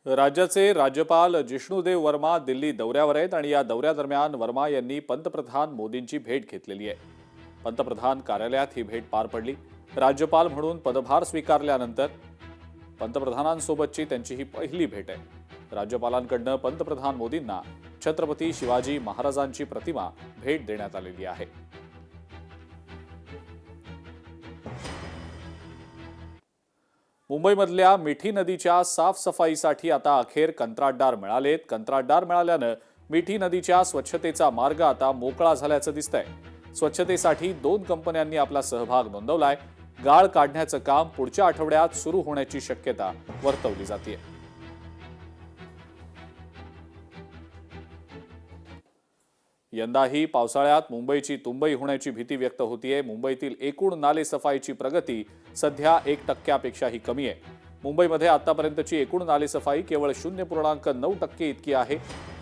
राज्याचे राज्यपाल जिष्णुदेव वर्मा दिल्ली दौऱ्यावर आहेत आणि या दौऱ्यादरम्यान वर्मा यांनी पंतप्रधान मोदींची भेट घेतलेली आहे। पंतप्रधान कार्यालयात ही भेट पार पडली। राज्यपाल म्हणून पदभार स्वीकारल्यानंतर पंतप्रधानांसोबतची त्यांची ही पहिली भेट आहे। राज्यपालांकडून पंतप्रधान मोदींना छत्रपती शिवाजी महाराजांची प्रतिमा भेट देण्यात आलेली आहे। मुंबईमधल्या मिठी नदीच्या साफसफाईसाठी आता अखेर कंत्राटदार मिळालेत। कंत्राटदार मिळाल्यानं मिठी नदीच्या स्वच्छतेचा मार्ग आता मोकळा झाल्याचं दिसतंय। स्वच्छतेसाठी 2 कंपन्यांनी आपला सहभाग नोंदवलाय। गाळ काढण्याचं काम पुढच्या आठवड्यात सुरू होण्याची शक्यता वर्तवली जाते। यंदाही पावसाळ्यात मुंबईची तुंबई होण्याची भीती व्यक्त होतीये। मुंबईतील एकूण नाले सफाईची प्रगती सध्या 1% कमी आहे। मुंबईमध्ये आतापर्यंतची एकूण नाले सफाई केवळ 0.9% इतकी आहे।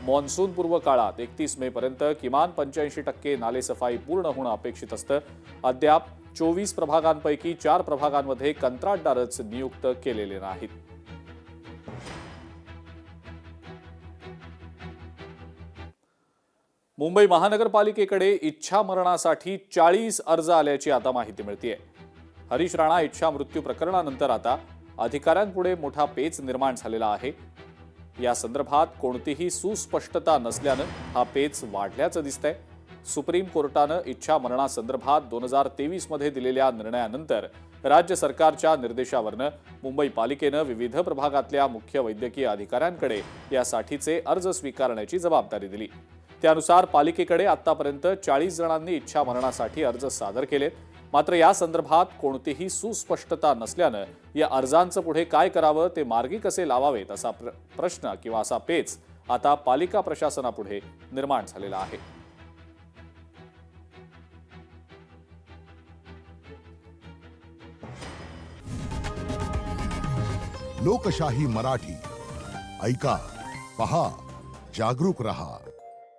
मॉन्सून पूर्व काळात 31 मे पर्यंत किमान 85% नाले सफाई पूर्ण होणं अपेक्षित असतं। अद्याप 24 प्रभागांपैकी 4 प्रभागांमध्ये कंत्राटदारच नियुक्त केलेले नाहीत। मुंबई महानगरपालिकेकडे इच्छामरणासाठी 40 अर्ज आल्याची आता माहिती मिळतेय। हरीश राणा इच्छा मृत्यू प्रकरणानंतर आता अधिकाऱ्यांपुढे मोठा पेच निर्माण झालेला आहे। या संदर्भात कोणतीही सुस्पष्टता नसल्यानं हा पेच वाढल्याचं दिसतंय। सुप्रीम कोर्टानं इच्छामरणासंदर्भात 2023 मध्ये दिलेल्या निर्णयानंतर राज्य सरकारच्या निर्देशावरनं मुंबई पालिकेनं विविध प्रभागातल्या मुख्य वैद्यकीय अधिकाऱ्यांकडे यासाठीचे अर्ज स्वीकारण्याची जबाबदारी दिली। त्यानुसार पालिकेकडे आतापर्यंत 40 जणांनी इच्छामरणासाठी अर्ज सादर केलेत। मात्र या संदर्भात कोणतीही सुस्पष्टता नसल्यानं या अर्जांचं पुढे काय करावं ते मार्गी कसे लावावेत असा प्रश्न किंवा असा पेच आता पालिका प्रशासनापुढे निर्माण झालेला आहे। लोकशाही मराठी ऐका, पहा, जागरूक रहा।